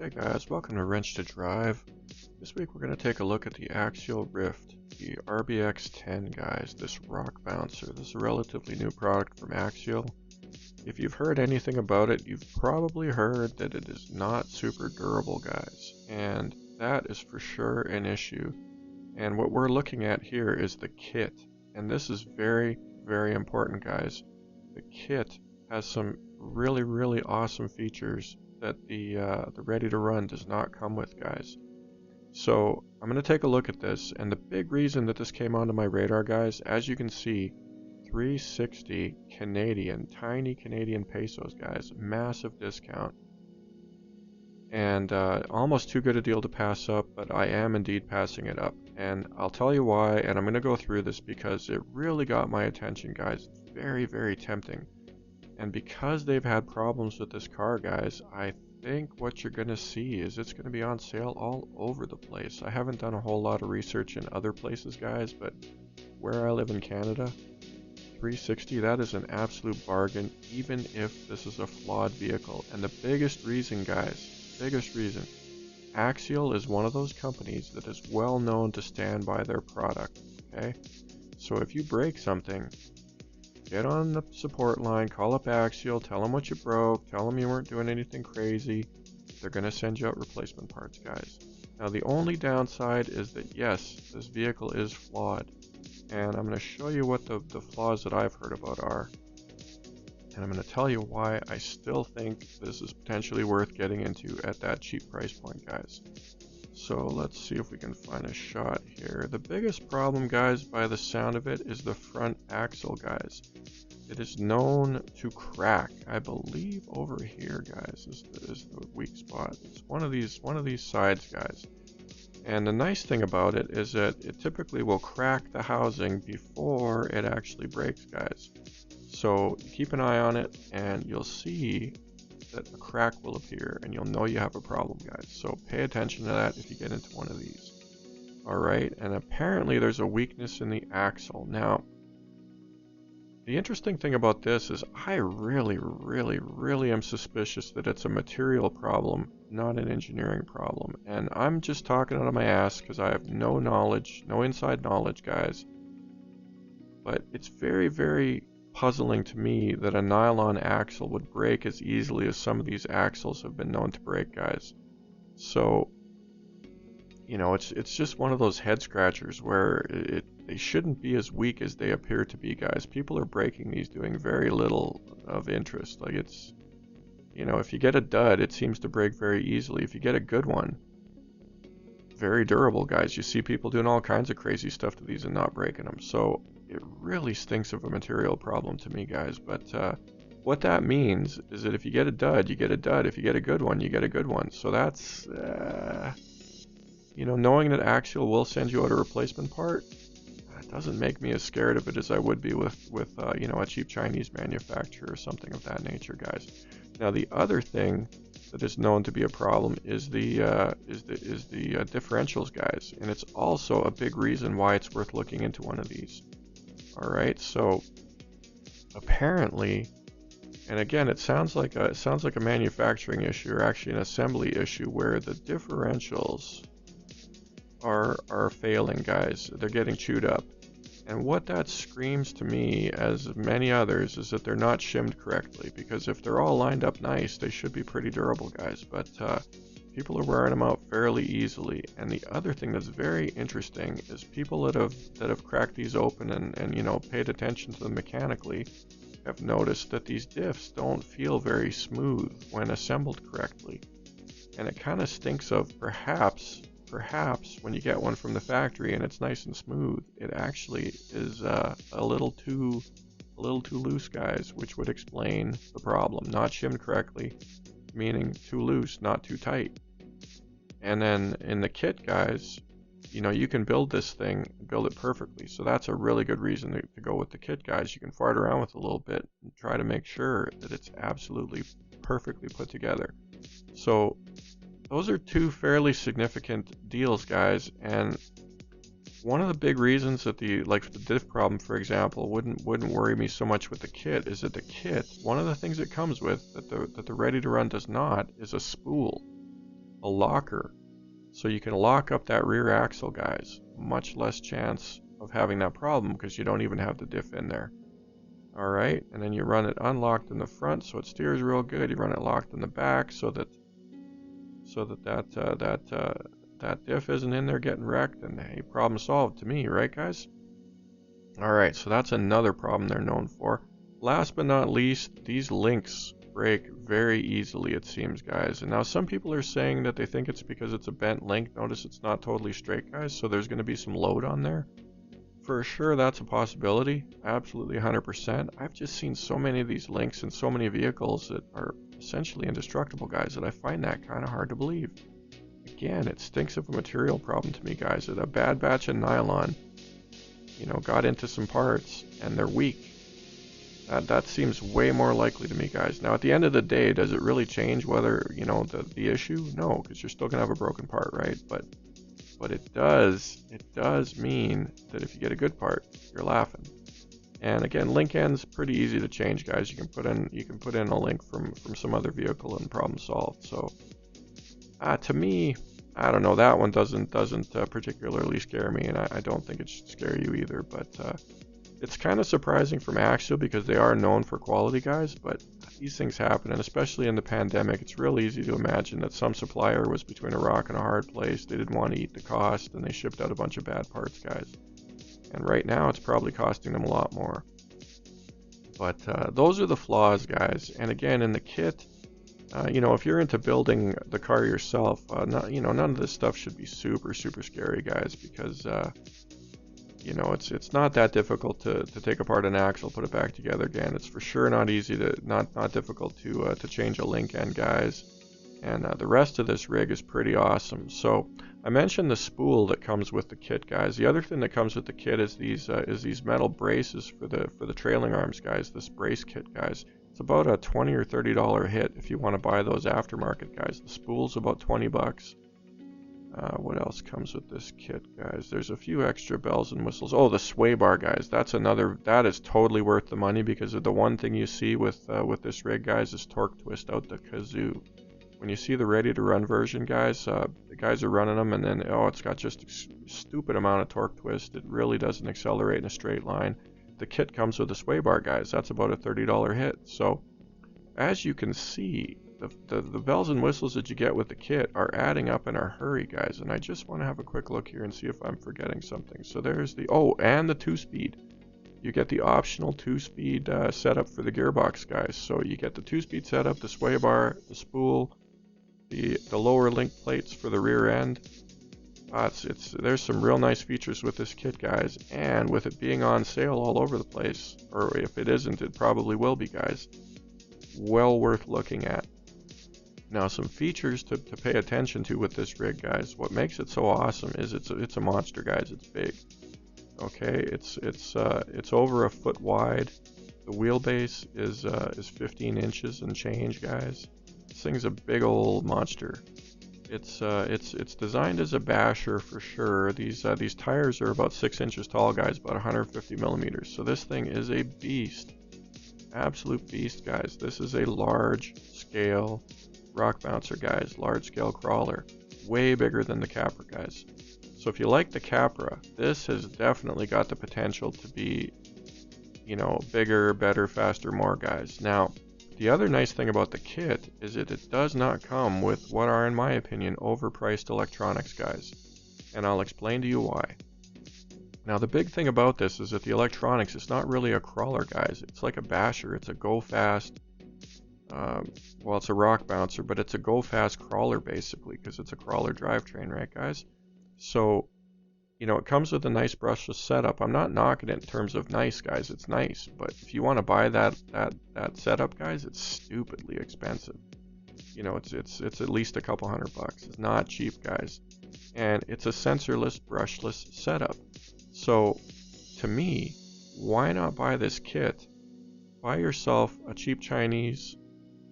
Hey guys, welcome to Wrench to Drive. This week we're going to take a look at the Axial Ryft, the RBX10 guys, this rock bouncer. This is a relatively new product from Axial. If you've heard anything about it, you've probably heard that it is not super durable guys, and that is for sure an issue. And what we're looking at here is the kit, and this is very, very important guys. The kit has some really awesome features that the ready to run does not come with guys. So I'm going to take a look at this, and the big reason that this came onto my radar guys, as you can see, 360 Canadian, tiny Canadian pesos guys, massive discount, and almost too good a deal to pass up, but I am indeed passing it up, and I'll tell you why, and I'm going to go through this because it really got my attention guys. It's very tempting. And because they've had problems with this car, guys, I think what you're going to see is it's going to be on sale all over the place. I haven't done a whole lot of research in other places, guys, but where I live in Canada, 360, that is an absolute bargain, even if this is a flawed vehicle. And the biggest reason, guys, Axial is one of those companies that is well known to stand by their product, okay? So if you break something, get on the support line, call up Axial, tell them what you broke, tell them you weren't doing anything crazy. They're going to send you out replacement parts, guys. Now, the only downside is that, yes, this vehicle is flawed. And I'm going to show you what the flaws that I've heard about are. And I'm going to tell you why I still think this is potentially worth getting into at that cheap price point, guys. So let's see if we can find a shot here. The biggest problem, guys, by the sound of it, is the front axle, guys. It is known to crack. I believe over here, guys, is the weak spot. It's one of these sides, guys. And the nice thing about it is that it typically will crack the housing before it actually breaks, guys. So keep an eye on it, and you'll see that a crack will appear, and you'll know you have a problem, guys. So pay attention to that if you get into one of these. Alright, and apparently there's a weakness in the axle. Now, the interesting thing about this is I really am suspicious that it's a material problem, not an engineering problem. And I'm just talking out of my ass because I have no knowledge, no inside knowledge, guys. But it's very puzzling to me that a nylon axle would break as easily as some of these axles have been known to break, guys. So, you know, it's just one of those head scratchers where they shouldn't be as weak as they appear to be, guys. People are breaking these doing very little of interest. Like, it's, you know, if you get a dud, it seems to break very easily. If you get a good one, very durable, guys. You see people doing all kinds of crazy stuff to these and not breaking them. So it really stinks of a material problem to me, guys. But what that means is that if you get a dud, you get a dud. If you get a good one, you get a good one. So that's, you know, knowing that Axial will send you out a replacement part, it doesn't make me as scared of it as I would be with you know, a cheap Chinese manufacturer or something of that nature, guys. Now, the other thing that is known to be a problem is the differentials, guys, and it's also a big reason why it's worth looking into one of these. All right, so apparently, and again, it sounds like a manufacturing issue, or actually an assembly issue, where the differentials are failing, guys. They're getting chewed up. And what that screams to me, as many others, is that they're not shimmed correctly, because if they're all lined up nice, they should be pretty durable, guys. But people are wearing them out fairly easily. And the other thing that's very interesting is people that have cracked these open and you know, paid attention to them mechanically have noticed that these diffs don't feel very smooth when assembled correctly. And it kind of stinks of perhaps when you get one from the factory and it's nice and smooth, it actually is a little too loose, guys, which would explain the problem. Not shimmed correctly, meaning too loose, not too tight. And then in the kit, guys, you know, you can build this thing, build it perfectly. So that's a really good reason to go with the kit, guys. You can fart around with it a little bit and try to make sure that it's absolutely perfectly put together. So those are two fairly significant deals, guys, and one of the big reasons that the diff problem, for example, wouldn't worry me so much with the kit is that the kit, one of the things it comes with that the ready to run does not, is a spool. a locker. So you can lock up that rear axle, guys. Much less chance of having that problem because you don't even have the diff in there. Alright, and then you run it unlocked in the front so it steers real good. You run it locked in the back so that that diff isn't in there getting wrecked, and hey, problem solved to me, right guys? Alright, so that's another problem they're known for. Last but not least, these links break very easily, it seems, guys. And now some people are saying that they think it's because it's a bent link. Notice it's not totally straight, guys, so there's going to be some load on there. For sure, that's a possibility. Absolutely 100%. I've just seen so many of these links in so many vehicles that are essentially indestructible, guys, that I find that kind of hard to believe. Again, it stinks of a material problem to me, guys, that a bad batch of nylon, you know, got into some parts and they're weak. That seems way more likely to me, guys. Now, at the end of the day, does it really change whether, you know, the issue? No, because you're still going to have a broken part, right? But it does mean that if you get a good part, you're laughing. And again, link end's pretty easy to change, guys. You can put in a link from some other vehicle and problem solved. So to me, I don't know, that one doesn't particularly scare me, and I don't think it should scare you either. But it's kind of surprising from Axial because they are known for quality, guys, but these things happen, and especially in the pandemic, it's real easy to imagine that some supplier was between a rock and a hard place. They didn't want to eat the cost, and they shipped out a bunch of bad parts, guys. And right now, it's probably costing them a lot more. But those are the flaws, guys. And again, in the kit, you know, if you're into building the car yourself, you know, none of this stuff should be super scary, guys, because you know, it's not that difficult to take apart an axle, put it back together again. It's for sure not easy to not difficult to change a link end, guys. And the rest of this rig is pretty awesome. So I mentioned the spool that comes with the kit, guys. The other thing that comes with the kit is these metal braces for the trailing arms, guys. This brace kit, guys. It's about a $20 or $30 hit if you want to buy those aftermarket, guys. The spool's about 20 bucks. What else comes with this kit, guys? There's a few extra bells and whistles. Oh, the sway bar, guys. That is totally worth the money because of the one thing you see with this rig, guys, is torque twist out the kazoo. When you see the ready to run version, guys, the guys are running them, and then it's got just a stupid amount of torque twist. It really doesn't accelerate in a straight line. The kit comes with a sway bar, guys. That's about a $30 hit. So as you can see, the bells and whistles that you get with the kit are adding up in a hurry, guys. And I just want to have a quick look here and see if I'm forgetting something. So there's and the 2-speed. You get the optional 2-speed setup for the gearbox, guys. So you get the 2-speed setup, the sway bar, the spool, the lower link plates for the rear end. There's some real nice features with this kit, guys. And with it being on sale all over the place, or if it isn't, it probably will be, guys. Well worth looking at. Now, some features to pay attention to with this rig, guys. What makes it so awesome is it's a monster, guys. It's big. Okay, it's over a foot wide. The wheelbase is 15 inches and change, guys. This thing's a big old monster. It's designed as a basher for sure. These tires are about 6 inches tall, guys, about 150 millimeters. So this thing is a beast, absolute beast, guys. This is a large scale rock bouncer, guys, large scale crawler, way bigger than the Capra, guys. So if you like the Capra, this has definitely got the potential to be, you know, bigger, better, faster, more, guys. Now, the other nice thing about the kit is that it does not come with what are, in my opinion, overpriced electronics, guys. And I'll explain to you why. Now, the big thing about this is that the electronics, it's not really a crawler, guys. It's like a basher. It's a go-fast, well, it's a rock bouncer, but it's a go-fast crawler, basically, because it's a crawler drivetrain, right, guys? So, you know, it comes with a nice brushless setup. I'm not knocking it in terms of nice, guys. It's nice, but if you want to buy that setup, guys, it's stupidly expensive. You know, it's at least a couple $100. It's not cheap, guys. And it's a sensorless, brushless setup. So, to me, why not buy this kit? Buy yourself a cheap Chinese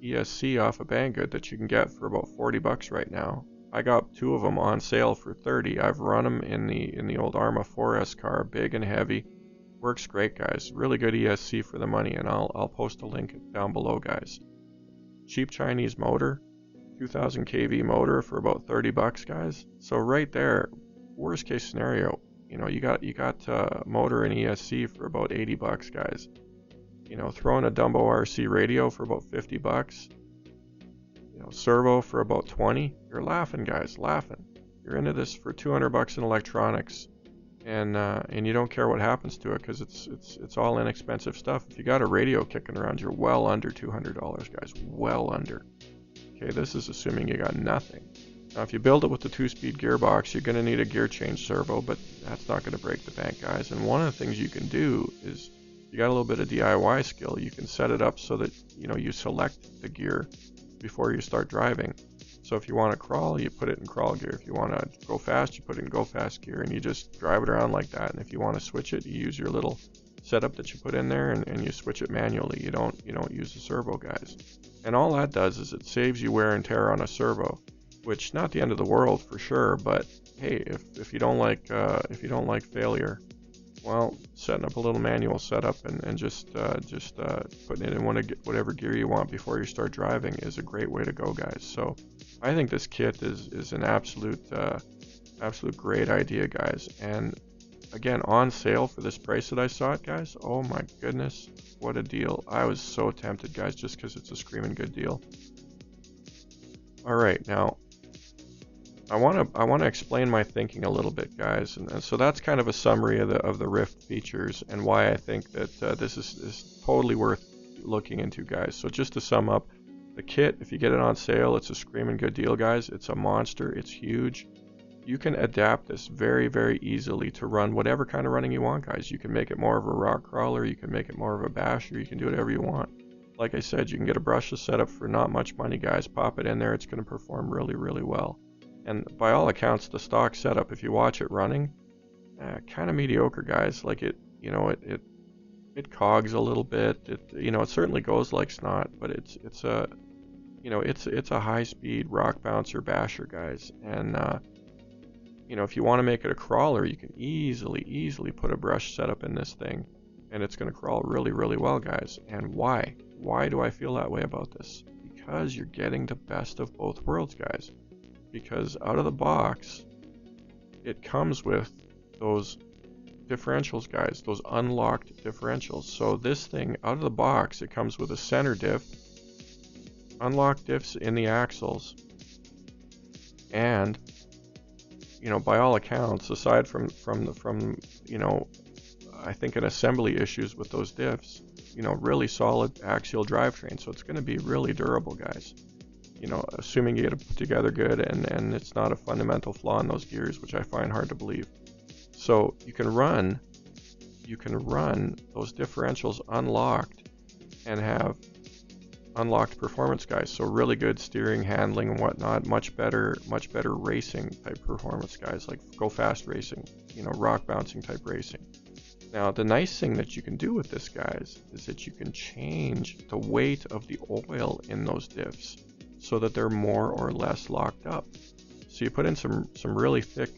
ESC off of Banggood that you can get for about 40 bucks right now. I got 2 of them on sale for 30. I've run them in the old Arma 4S car, big and heavy. Works great, guys. Really good ESC for the money, and I'll post a link down below, guys. Cheap Chinese motor, 2000 kV motor for about 30 bucks, guys. So right there, worst case scenario, you know, you got motor and ESC for about 80 bucks, guys. You know, throw in a Dumbo RC radio for about 50 bucks. You know, servo for about 20. You're laughing, guys, laughing. You're into this for 200 bucks in electronics, and you don't care what happens to it because it's all inexpensive stuff. If you got a radio kicking around, you're well under $200, guys, well under. Okay, this is assuming you got nothing. Now, if you build it with the 2-speed gearbox, you're going to need a gear change servo, but that's not going to break the bank, guys. And one of the things you can do is, you got a little bit of DIY skill, you can set it up so that, you know, you select the gear before you start driving. So if you want to crawl, you put it in crawl gear. If you want to go fast, you put it in go fast gear, and you just drive it around like that. And if you want to switch it, you use your little setup that you put in there, and you switch it manually. You don't use the servo, guys. And all that does is it saves you wear and tear on a servo, which not the end of the world for sure. But hey, if you don't like failure, well, setting up a little manual setup and just putting it in whatever gear you want before you start driving is a great way to go, guys. So I think this kit is an absolute great idea, guys. And again, on sale for this price that I saw it, guys. Oh my goodness, what a deal. I was so tempted, guys, just because it's a screaming good deal. All right, now I want to explain my thinking a little bit, guys, and so that's kind of a summary of the Ryft features and why I think that this is totally worth looking into, guys. So just to sum up, the kit, if you get it on sale, it's a screaming good deal, guys. It's a monster. It's huge. You can adapt this very, very easily to run whatever kind of running you want, guys. You can make it more of a rock crawler. You can make it more of a basher. You can do whatever you want. Like I said, you can get a brushless setup for not much money, guys. Pop it in there. It's going to perform really, really well. And by all accounts, the stock setup, if you watch it running, kind of mediocre, guys. Like it cogs a little bit. It certainly goes like snot, but it's a high-speed rock bouncer basher, guys. And if you want to make it a crawler, you can easily put a brush setup in this thing, and it's going to crawl really, really well, guys. And why? Why do I feel that way about this? Because you're getting the best of both worlds, guys. Because out of the box, it comes with those differentials, guys, those unlocked differentials. So this thing, out of the box, it comes with a center diff, unlocked diffs in the axles, and by all accounts, aside from I think an assembly issues with those diffs, really solid axial drivetrain. So it's going to be really durable, guys. Assuming you get it put together good and it's not a fundamental flaw in those gears, which I find hard to believe. So you can run those differentials unlocked and have unlocked performance, guys. So really good steering, handling, and whatnot. Much better racing type performance, guys. Like go fast racing, rock bouncing type racing. Now the nice thing that you can do with this, guys, is that you can change the weight of the oil in those diffs so that they're more or less locked up. So you put in some really thick,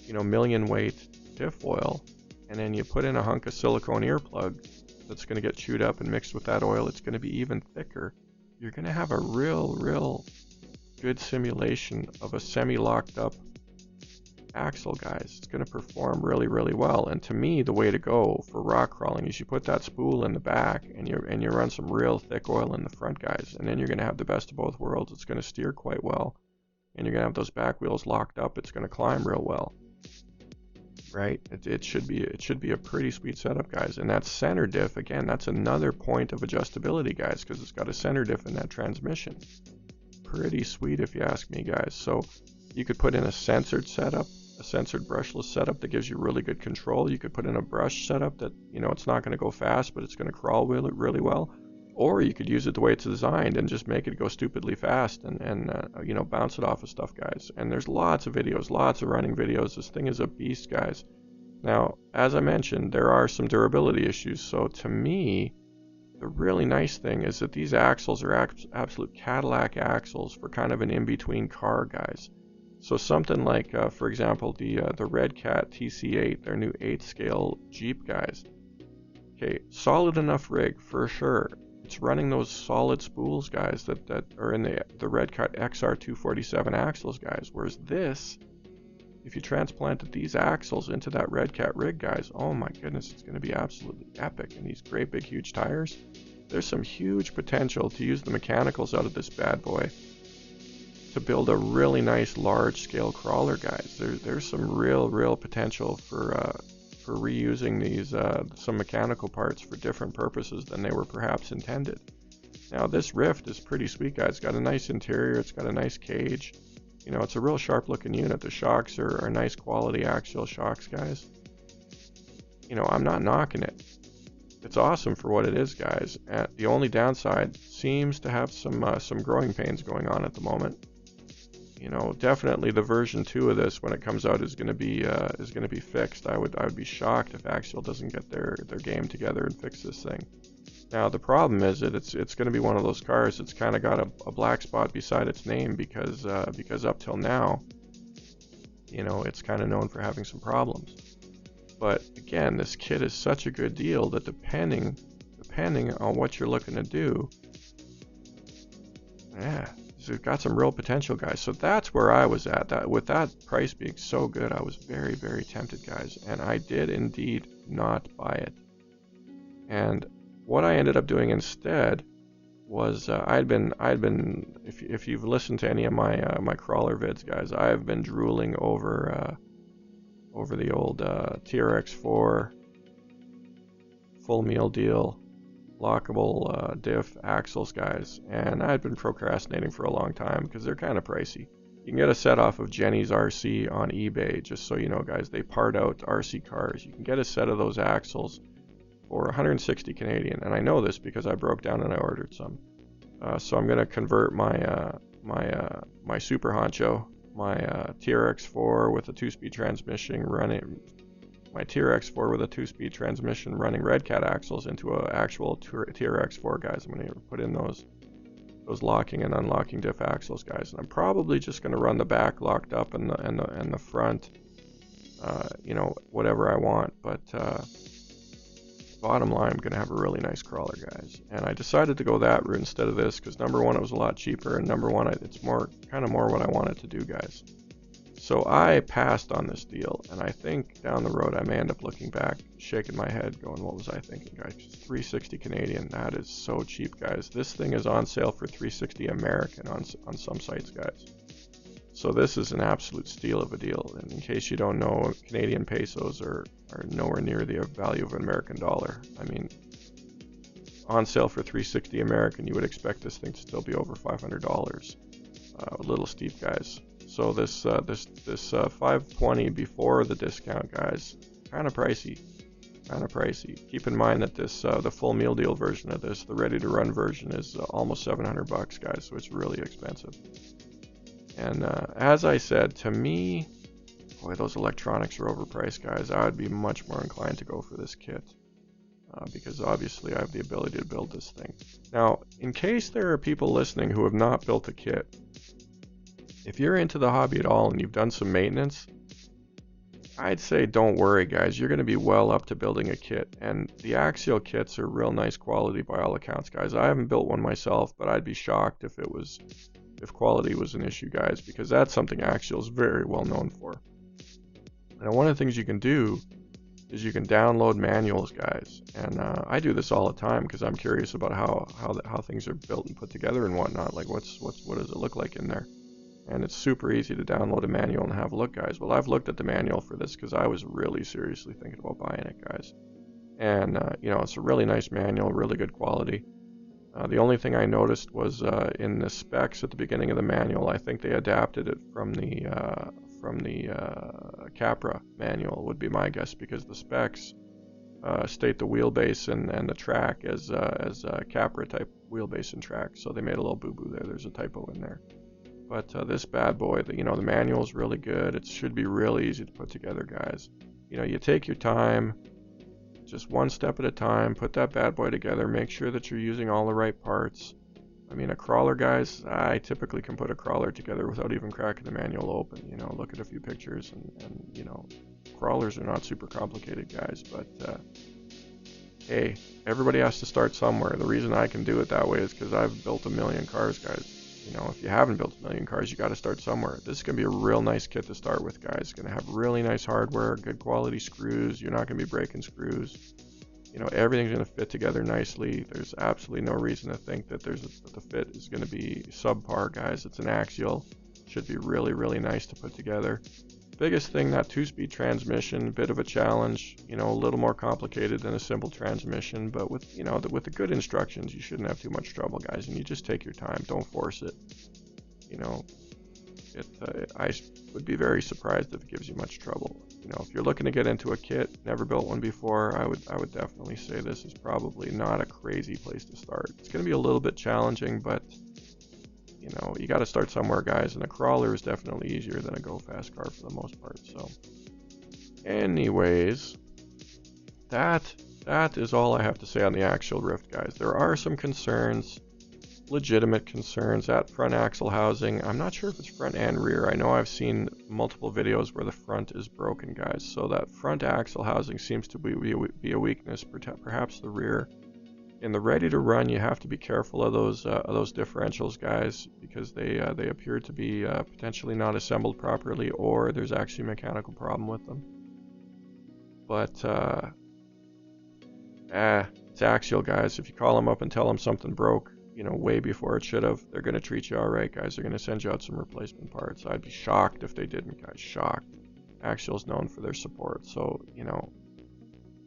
million weight diff oil, and then you put in a hunk of silicone earplug that's going to get chewed up and mixed with that oil. It's going to be even thicker. You're going to have a real good simulation of a semi-locked up axle, guys. It's going to perform really, really well. And to me, the way to go for rock crawling is you put that spool in the back and you run some real thick oil in the front, guys. And then you're going to have the best of both worlds. It's going to steer quite well, and you're going to have those back wheels locked up. It's going to climb real well, right? It should be a pretty sweet setup, guys. And that center diff, again, that's another point of adjustability, guys, because it's got a center diff in that transmission. Pretty sweet if you ask me, guys. So you could put in a censored setup, a censored brushless setup that gives you really good control. You could put in a brush setup that, it's not going to go fast, but it's going to crawl really well. Or you could use it the way it's designed and just make it go stupidly fast and bounce it off of stuff, guys. And there's lots of videos, lots of running videos. This thing is a beast, guys. Now, as I mentioned, there are some durability issues. So to me, the really nice thing is that these axles are absolute Cadillac axles for kind of an in-between car, guys. So something like, for example, the Red Cat TC8, their new 8 scale Jeep, guys. Okay, solid enough rig for sure. it's running those solid spools, guys, that are in the Red Cut XR247 axles, guys. Whereas this, if you transplanted these axles into that Red Cat rig, guys, oh my goodness, it's going to be absolutely epic. And these great big huge tires, there's some huge potential to use the mechanicals out of this bad boy to build a really nice large scale crawler, guys. There's some real potential for reusing these some mechanical parts for different purposes than they were perhaps intended. Now this Ryft is pretty sweet, guys. It's got a nice interior, it's got a nice cage. You know, it's a real sharp looking unit. The shocks are nice quality axial shocks, guys. You know, I'm not knocking it. It's awesome for what it is, guys. And the only downside seems to have some growing pains going on at the moment. You know, definitely the version 2 of this, when it comes out, is going to be fixed. I would be shocked if Axial doesn't get their game together and fix this thing. Now the problem is that it's going to be one of those cars that's kind of got a black spot beside its name because up till now, you know, it's kind of known for having some problems. But again, this kit is such a good deal that depending on what you're looking to do, yeah, it's got some real potential, guys. So that's where I was at. That with that price being so good, I was very tempted, guys, and I did indeed not buy it. And what I ended up doing instead was I'd been if you've listened to any of my crawler vids, guys, I've been drooling over the old TRX4 full meal deal lockable diff axles, guys, and I'd been procrastinating for a long time because they're kind of pricey. You can get a set off of Jenny's RC on eBay, just so you know, guys. They part out RC cars. You can get a set of those axles for 160 Canadian, and I know this because I broke down and I ordered some. So I'm going to convert my my Super Honcho, my TRX4 with a 2-speed transmission running, my TRX4 with a 2-speed transmission running Red Cat axles into an actual TRX4, guys. I'm going to put in those locking and unlocking diff axles, guys, and I'm probably just going to run the back locked up and the front, you know, whatever I want, but bottom line, I'm going to have a really nice crawler, guys. And I decided to go that route instead of this because number one, it was a lot cheaper, and number one, it's kind of more what I wanted to do, guys. So I passed on this deal, and I think down the road I may end up looking back, shaking my head, going, what was I thinking, guys? 360 Canadian, that is so cheap, guys. This thing is on sale for 360 American on some sites, guys. So this is an absolute steal of a deal. And in case you don't know, Canadian pesos are nowhere near the value of an American dollar. I mean, on sale for 360 American, you would expect this thing to still be over $500. A little steep, guys. So this 520 before the discount, guys, kind of pricey. Keep in mind that this the full meal deal version of this, the ready to run version, is almost $700, guys. So it's really expensive. And as I said, to me, boy, those electronics are overpriced, guys. I would be much more inclined to go for this kit because obviously I have the ability to build this thing. Now, in case there are people listening who have not built a kit, if you're into the hobby at all and you've done some maintenance, I'd say don't worry, guys. You're going to be well up to building a kit. And the Axial kits are real nice quality by all accounts, guys. I haven't built one myself, but I'd be shocked if quality was an issue, guys, because that's something Axial is very well known for. And one of the things you can do is you can download manuals, guys. And I do this all the time because I'm curious about how things are built and put together and whatnot. Like what does it look like in there? And it's super easy to download a manual and have a look, guys. Well, I've looked at the manual for this because I was really seriously thinking about buying it, guys. And you know, it's a really nice manual, really good quality. The only thing I noticed was in the specs at the beginning of the manual, I think they adapted it from the Capra manual, would be my guess, because the specs state the wheelbase and the track as Capra type wheelbase and track, so they made a little boo-boo there. There's a typo in there. But this bad boy, the manual is really good. It should be really easy to put together, guys. You know, you take your time, just one step at a time, put that bad boy together, make sure that you're using all the right parts. I mean, a crawler, guys, I typically can put a crawler together without even cracking the manual open. You know, look at a few pictures, and you know, crawlers are not super complicated, guys, but hey, everybody has to start somewhere. The reason I can do it that way is because I've built a million cars, guys. You know, if you haven't built a million cars, you got to start somewhere. This is going to be a real nice kit to start with, guys. It's going to have really nice hardware, good quality screws. You're not going to be breaking screws. You know, everything's going to fit together nicely. There's absolutely no reason to think that the fit is going to be subpar, guys. It's an Axial. Should be really, really nice to put together. Biggest thing, that 2-speed transmission, a bit of a challenge, you know, a little more complicated than a simple transmission, but with, you know, with the good instructions, you shouldn't have too much trouble, guys, and you just take your time, don't force it. You know, I would be very surprised if it gives you much trouble. You know, if you're looking to get into a kit, never built one before, I would definitely say this is probably not a crazy place to start. It's going to be a little bit challenging, but you know, you got to start somewhere, guys, and a crawler is definitely easier than a go-fast car for the most part. So, anyways, that is all I have to say on the Axial Ryft, guys. There are some concerns, legitimate concerns at front axle housing. I'm not sure if it's front and rear. I know I've seen multiple videos where the front is broken, guys. So that front axle housing seems to be a weakness, perhaps the rear. In the ready to run, you have to be careful of those differentials, guys, because they appear to be potentially not assembled properly, or there's actually a mechanical problem with them. But it's Axial, guys. If you call them up and tell them something broke, you know, way before it should have, they're gonna treat you all right, guys. They're gonna send you out some replacement parts. I'd be shocked if they didn't, guys. Shocked. Axial's known for their support, so you know,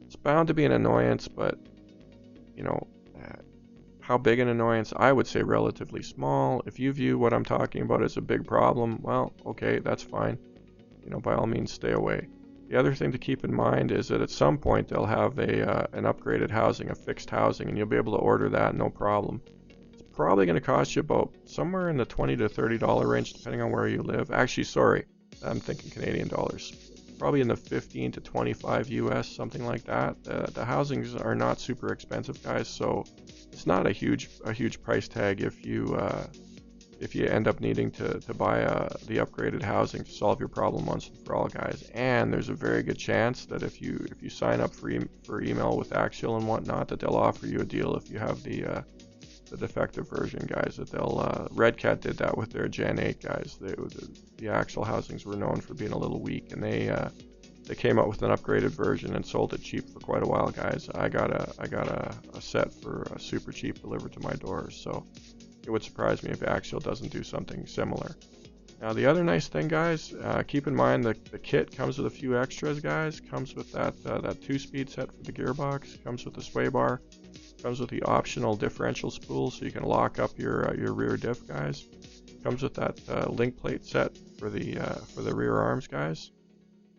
it's bound to be an annoyance, but you know, how big an annoyance? I would say relatively small. If you view what I'm talking about as a big problem, well, okay, that's fine. You know, by all means, stay away. The other thing to keep in mind is that at some point they'll have an upgraded housing, a fixed housing, and you'll be able to order that no problem. It's probably going to cost you about somewhere in the $20 to $30 range, depending on where you live. Actually, sorry, I'm thinking Canadian dollars. Probably in the 15 to 25 US, something like that. The housings are not super expensive, guys, so it's not a huge price tag if you end up needing to buy the upgraded housing to solve your problem once and for all, guys. And there's a very good chance that if you sign up for email with Axial and whatnot, that they'll offer you a deal if you have the defective version, guys. That they'll Red Cat did that with their Gen 8, guys. The Axial housings were known for being a little weak, and they came out with an upgraded version and sold it cheap for quite a while, guys. I got a set for super cheap delivered to my door, so it would surprise me if Axial doesn't do something similar. Now the other nice thing, guys, keep in mind that the kit comes with a few extras, guys. Comes with that 2-speed set for the gearbox, comes with the sway bar, comes with the optional differential spool so you can lock up your rear diff, guys. Comes with that link plate set for the rear arms, guys.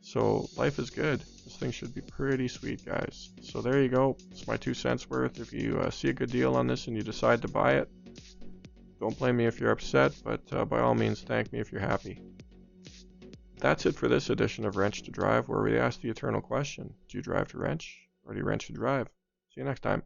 So life is good. This thing should be pretty sweet, guys. So there you go. It's my 2 cents worth. If you see a good deal on this and you decide to buy it, don't blame me if you're upset, but by all means, thank me if you're happy. That's it for this edition of Wrench to Drive, where we ask the eternal question: do you drive to wrench, or do you wrench to drive? See you next time.